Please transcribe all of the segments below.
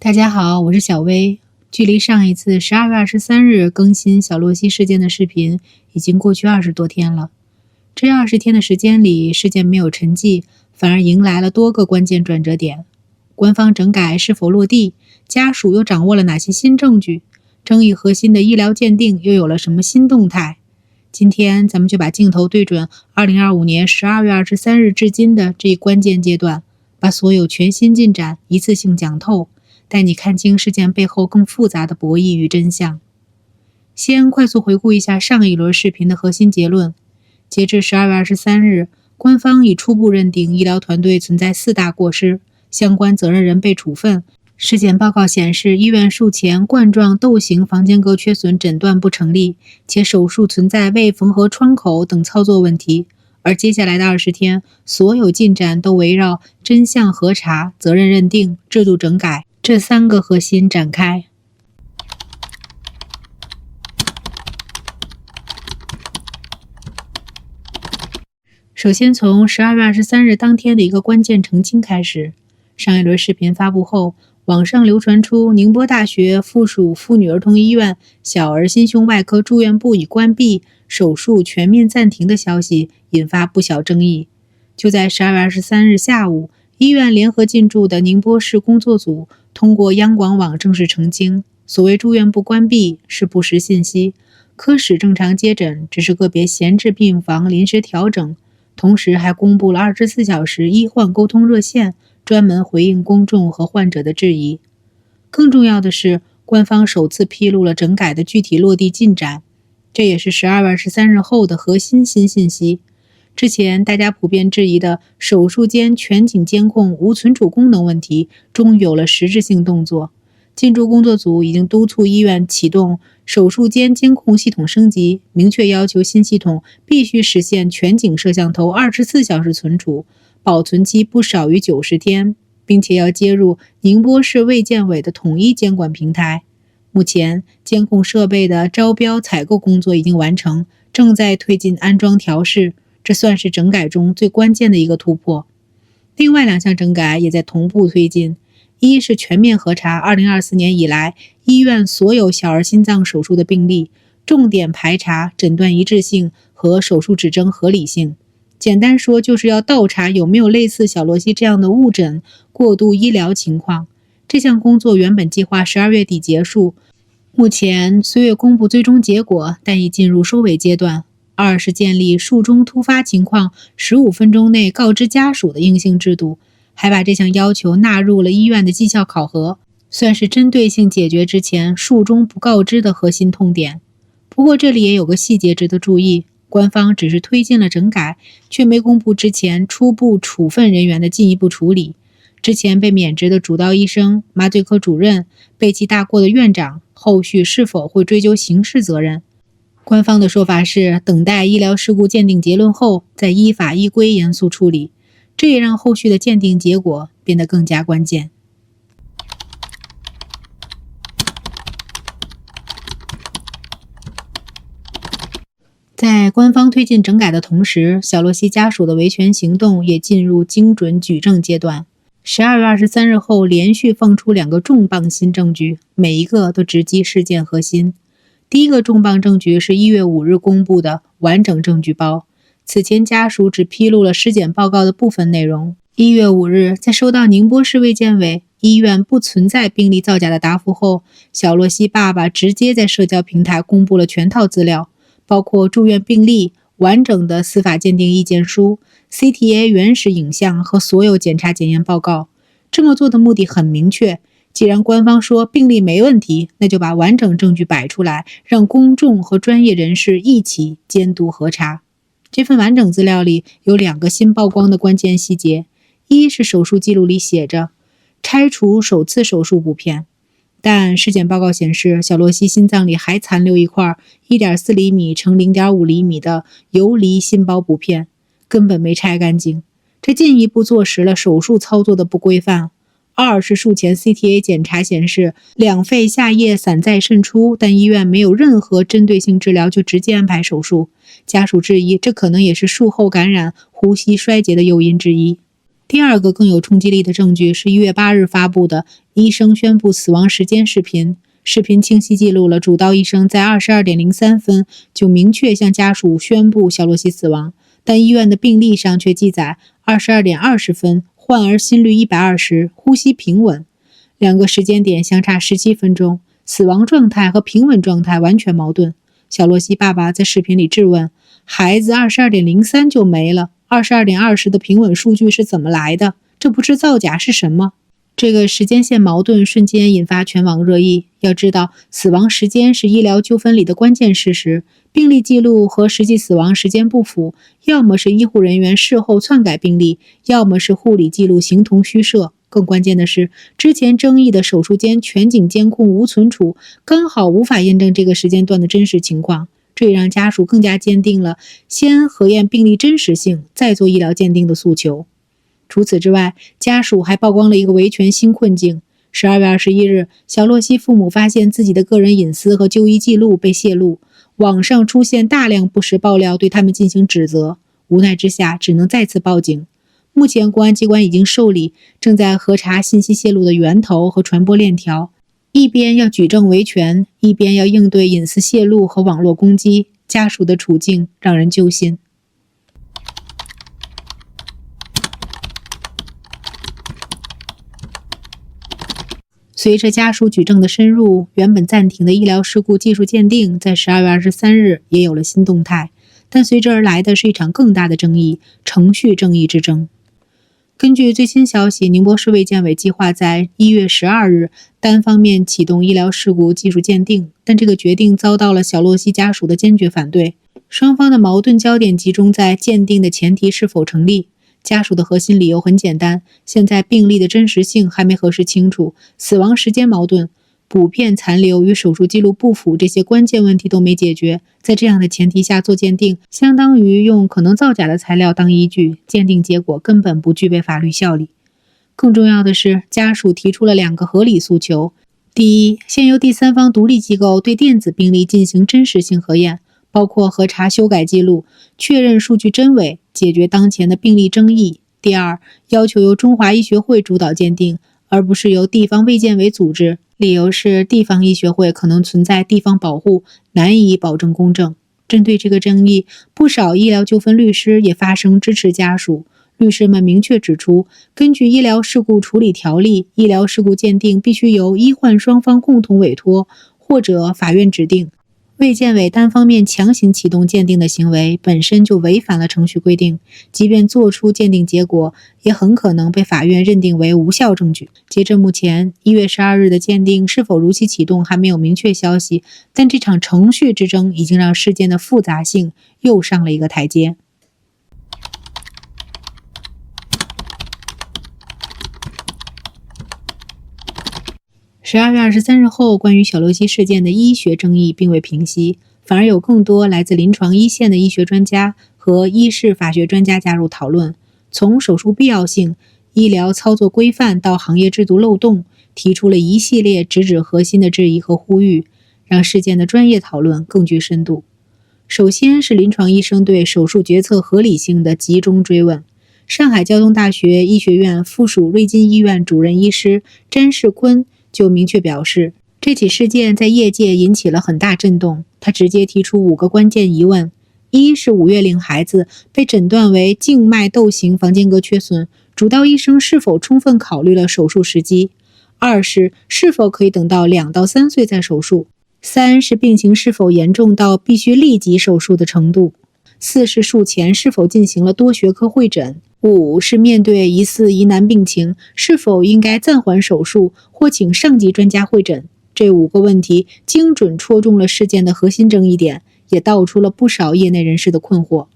大家好，我是小薇。距离上一次12月23日更新小洛西事件的视频已经过去20多天了。这20天的时间里，事件没有沉寂，反而迎来了多个关键转折点。官方整改是否落地？家属又掌握了哪些新证据？争议核心的医疗鉴定又有了什么新动态？今天咱们就把镜头对准2025年12月23日至今的这一关键阶段，把所有全新进展一次性讲透，带你看清事件背后更复杂的博弈与真相。先快速回顾一下上一轮视频的核心结论。截至12月23日，官方已初步认定医疗团队存在4大过失，相关责任人被处分。尸检报告显示，医院术前冠状窦型房间隔缺损诊断不成立，且手术存在未缝合窗口等操作问题。而接下来的20天，所有进展都围绕真相核查、责任认定、制度整改这3个核心展开。首先从12月23日当天的一个关键澄清开始。上一轮视频发布后，网上流传出宁波大学附属妇女儿童医院小儿心胸外科住院部已关闭，手术全面暂停的消息，引发不小争议。就在12月23日下午，医院联合进驻的宁波市工作组通过央广网正式澄清，所谓住院部关闭是不实信息，科室正常接诊只是个别闲置病房临时调整，同时还公布了24小时医患沟通热线，专门回应公众和患者的质疑。更重要的是，官方首次披露了整改的具体落地进展，这也是12月23日后的核心新信息。之前大家普遍质疑的手术间全景监控无存储功能问题，终于有了实质性动作。进驻工作组已经督促医院启动手术间监控系统升级，明确要求新系统必须实现全景摄像头24小时存储，保存期不少于90天，并且要接入宁波市卫健委的统一监管平台。目前，监控设备的招标采购工作已经完成，正在推进安装调试，这算是整改中最关键的一个突破。另外2项整改也在同步推进。一是全面核查2024年以来医院所有小儿心脏手术的病例，重点排查诊断一致性和手术指征合理性。简单说，就是要倒查有没有类似小洛西这样的误诊、过度医疗情况。这项工作原本计划12月底结束，目前虽未公布最终结果，但已进入收尾阶段。2是建立术中突发情况15分钟内告知家属的硬性制度，还把这项要求纳入了医院的绩效考核，算是针对性解决之前术中不告知的核心痛点。不过这里也有个细节值得注意，官方只是推进了整改，却没公布之前初步处分人员的进一步处理。之前被免职的主刀医生、麻醉科主任、背弃大过的院长，后续是否会追究刑事责任？官方的说法是等待医疗事故鉴定结论后，再依法依规严肃处理。这也让后续的鉴定结果变得更加关键。在官方推进整改的同时，小洛西家属的维权行动也进入精准举证阶段。12月23日后，连续放出2个重磅新证据，每一个都直击事件核心。第一个重磅证据是1月5日公布的完整证据包。此前家属只披露了尸检报告的部分内容。1月5日，在收到宁波市卫健委医院不存在病例造假的答复后，小洛西爸爸直接在社交平台公布了全套资料，包括住院病历、完整的司法鉴定意见书、CTA 原始影像和所有检查检验报告。这么做的目的很明确，既然官方说病例没问题，那就把完整证据摆出来，让公众和专业人士一起监督核查。这份完整资料里有2个新曝光的关键细节。一是手术记录里写着拆除首次手术补片，但尸检报告显示小洛西心脏里还残留一块 1.4 厘米乘 0.5 厘米的游离心包补片，根本没拆干净，这进一步坐实了手术操作的不规范。2是术前 CTA 检查显示2肺下液散在渗出，但医院没有任何针对性治疗就直接安排手术。家属质疑，这可能也是术后感染、呼吸衰竭的诱因之一。第二个更有冲击力的证据是1月8日发布的医生宣布死亡时间视频。视频清晰记录了主刀医生在22点03分就明确向家属宣布小洛西死亡，但医院的病历上却记载22点20分患儿心率120，呼吸平稳。两个时间点相差17分钟，死亡状态和平稳状态完全矛盾。小洛西爸爸在视频里质问，孩子22点03就没了，22点20的平稳数据是怎么来的？这不是造假是什么？这个时间线矛盾瞬间引发全网热议。要知道，死亡时间是医疗纠纷里的关键事实，病历记录和实际死亡时间不符，要么是医护人员事后篡改病历，要么是护理记录形同虚设。更关键的是，之前争议的手术间全景监控无存储，刚好无法验证这个时间段的真实情况，这也让家属更加坚定了先核验病历真实性，再做医疗鉴定的诉求。除此之外，家属还曝光了一个维权新困境。12月21日，小洛西父母发现自己的个人隐私和就医记录被泄露，网上出现大量不实爆料，对他们进行指责。无奈之下，只能再次报警。目前，公安机关已经受理，正在核查信息泄露的源头和传播链条。一边要举证维权，一边要应对隐私泄露和网络攻击，家属的处境让人揪心。随着家属举证的深入，原本暂停的医疗事故技术鉴定在12月23日也有了新动态，但随之而来的是一场更大的争议——程序正义之争。根据最新消息，宁波市卫健委计划在1月12日单方面启动医疗事故技术鉴定，但这个决定遭到了小洛西家属的坚决反对。双方的矛盾焦点集中在鉴定的前提是否成立。家属的核心理由很简单，现在病历的真实性还没核实清楚，死亡时间矛盾，补片残留与手术记录不符，这些关键问题都没解决。在这样的前提下做鉴定，相当于用可能造假的材料当依据，鉴定结果根本不具备法律效力。更重要的是，家属提出了2个合理诉求。第一，先由第三方独立机构对电子病历进行真实性核验，包括核查修改记录，确认数据真伪，解决当前的病例争议。第二，要求由中华医学会主导鉴定，而不是由地方卫健委组织，理由是地方医学会可能存在地方保护，难以保证公正。针对这个争议，不少医疗纠纷律师也发声支持家属。律师们明确指出，根据医疗事故处理条例，医疗事故鉴定必须由医患双方共同委托，或者法院指定。卫健委单方面强行启动鉴定的行为本身就违反了程序规定，即便做出鉴定结果，也很可能被法院认定为无效证据。截至目前，1月12日的鉴定是否如期启动还没有明确消息，但这场程序之争已经让事件的复杂性又上了一个台阶。12月23日后，关于小洛西事件的医学争议并未平息，反而有更多来自临床一线的医学专家和医事法学专家加入讨论，从手术必要性、医疗操作规范到行业制度漏洞，提出了一系列直指核心的质疑和呼吁，让事件的专业讨论更具深度。首先是临床医生对手术决策合理性的集中追问。上海交通大学医学院附属瑞金医院主任医师詹世坤就明确表示，这起事件在业界引起了很大震动。他直接提出5个关键疑问：一是5月龄孩子被诊断为静脉窦型房间隔缺损，主刀医生是否充分考虑了手术时机？2是否可以等到2到3岁再手术？3是病情是否严重到必须立即手术的程度？4是术前是否进行了多学科会诊？5是面对疑似疑难病情，是否应该暂缓手术或请上级专家会诊？这5个问题精准戳中了事件的核心争议点，也道出了不少业内人士的困惑。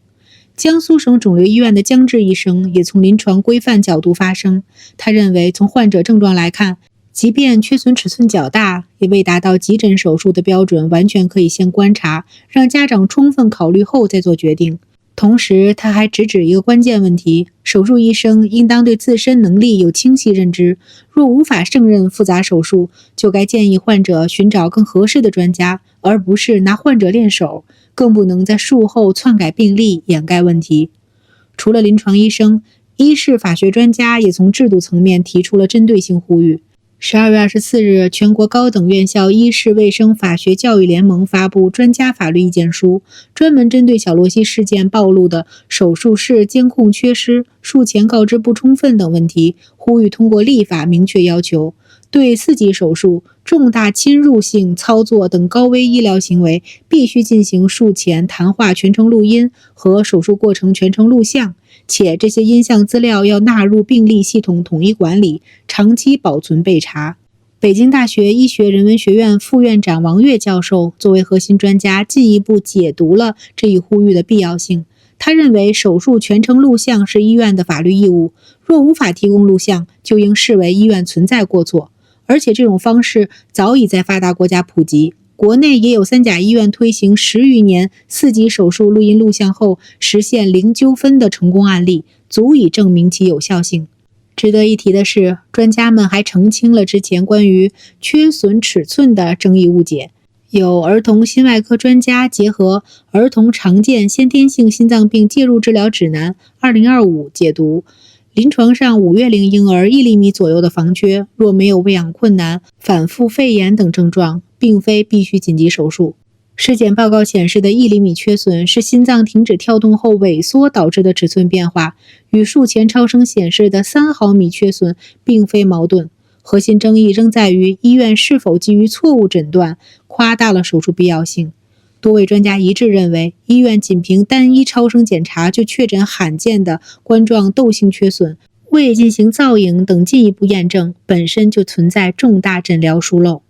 江苏省肿瘤医院的姜志医生也从临床规范角度发声，他认为从患者症状来看，即便缺损尺寸较大，也未达到急诊手术的标准，完全可以先观察，让家长充分考虑后再做决定。同时，他还直指一个关键问题：手术医生应当对自身能力有清晰认知，若无法胜任复杂手术，就该建议患者寻找更合适的专家，而不是拿患者练手，更不能在术后篡改病历掩盖问题。除了临床医生，医事法学专家也从制度层面提出了针对性呼吁。12月24日，全国高等院校医事卫生法学教育联盟发布专家法律意见书，专门针对小洛西事件暴露的手术室监控缺失、术前告知不充分等问题，呼吁通过立法明确要求，对4级手术、重大侵入性操作等高危医疗行为必须进行术前谈话全程录音和手术过程全程录像，且这些音像资料要纳入病历系统统一管理，长期保存备查。北京大学医学人文学院副院长王悦教授作为核心专家，进一步解读了这一呼吁的必要性。他认为，手术全程录像是医院的法律义务，若无法提供录像，就应视为医院存在过错。而且这种方式早已在发达国家普及，国内也有3甲医院推行10余年4级手术录音录像后实现零纠纷的成功案例，足以证明其有效性。值得一提的是，专家们还澄清了之前关于缺损尺寸的争议误解。有儿童心外科专家结合《儿童常见先天性心脏病介入治疗指南2025》解读，临床上5月龄婴儿1厘米左右的房缺，若没有喂养困难、反复肺炎等症状，并非必须紧急手术。尸检报告显示的1厘米缺损是心脏停止跳动后萎缩导致的尺寸变化，与术前超声显示的3毫米缺损并非矛盾。核心争议仍在于医院是否基于错误诊断，夸大了手术必要性。多位专家一致认为，医院仅凭单一超声检查就确诊罕见的冠状窦性缺损，未进行造影等进一步验证，本身就存在重大诊疗疏漏。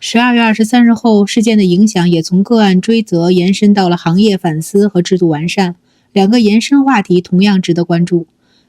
12月23日后，事件的影响也从个案追责延伸到了行业反思和制度完善。2个延伸话题同样值得关注。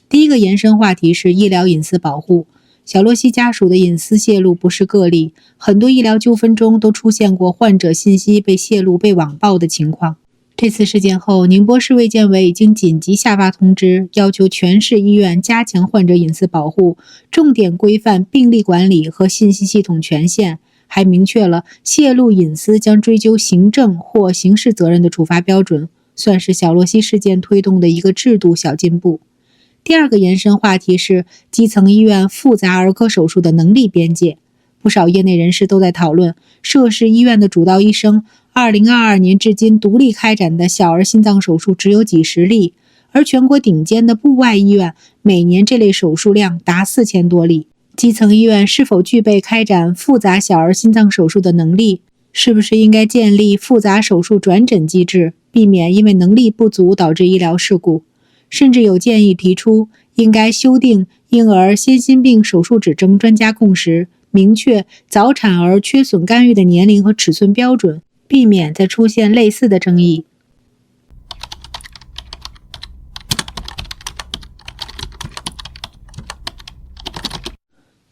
第一个延伸话题是医疗隐私保护。小洛西家属的隐私泄露不是个例，很多医疗纠纷中都出现过患者信息被泄露、被网暴的情况。这次事件后，宁波市卫健委已经紧急下发通知，要求全市医院加强患者隐私保护，重点规范病历管理和信息系统权限，还明确了泄露隐私将追究行政或刑事责任的处罚标准，算是小洛西事件推动的一个制度小进步。第二个延伸话题是基层医院复杂儿科手术的能力边界。不少业内人士都在讨论，涉事医院的主刀医生2022年至今独立开展的小儿心脏手术只有几十例，而全国顶尖的部外医院每年这类手术量达4000多例。基层医院是否具备开展复杂小儿心脏手术的能力？是不是应该建立复杂手术转诊机制，避免因为能力不足导致医疗事故？甚至有建议提出，应该修订婴儿先心病手术指征专家共识，明确早产儿缺损干预的年龄和尺寸标准，避免再出现类似的争议。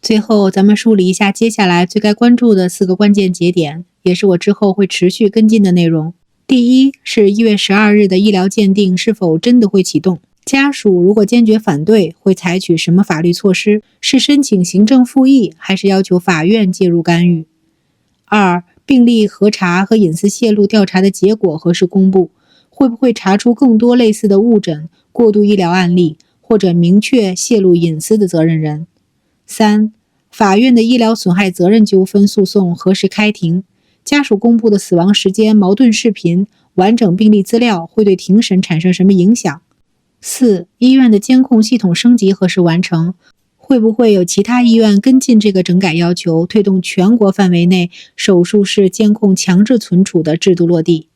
最后，咱们梳理一下接下来最该关注的4个关键节点，也是我之后会持续跟进的内容。第一是1月12日的医疗鉴定是否真的会启动？家属如果坚决反对，会采取什么法律措施？是申请行政复议，还是要求法院介入干预？2. 病例核查和隐私泄露调查的结果何时公布？会不会查出更多类似的误诊、过度医疗案例，或者明确泄露隐私的责任人？3. 法院的医疗损害责任纠纷诉讼何时开庭？家属公布的死亡时间矛盾视频、完整病历资料会对庭审产生什么影响？4. 医院的监控系统升级何时完成？会不会有其他医院跟进这个整改要求，推动全国范围内手术室监控强制存储的制度落地？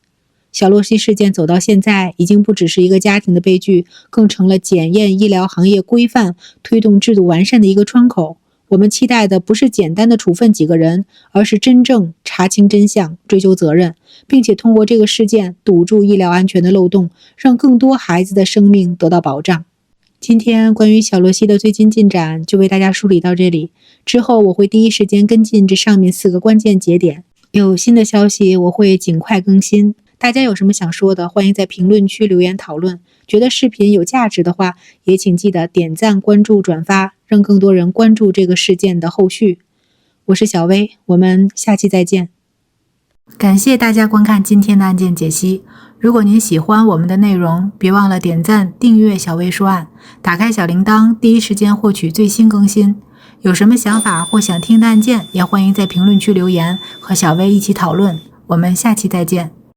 小洛西事件走到现在，已经不只是一个家庭的悲剧，更成了检验医疗行业规范、推动制度完善的一个窗口。我们期待的不是简单的处分几个人，而是真正查清真相、追究责任，并且通过这个事件堵住医疗安全的漏洞，让更多孩子的生命得到保障。今天关于小洛西的最新进展就为大家梳理到这里，之后我会第一时间跟进这上面4个关键节点，有新的消息我会尽快更新。大家有什么想说的，欢迎在评论区留言讨论。觉得视频有价值的话，也请记得点赞、关注、转发，让更多人关注这个事件的后续。我是小薇，我们下期再见。感谢大家观看今天的案件解析。如果您喜欢我们的内容，别忘了点赞、订阅小薇说案，打开小铃铛，第一时间获取最新更新。有什么想法或想听的案件，也欢迎在评论区留言，和小薇一起讨论。我们下期再见。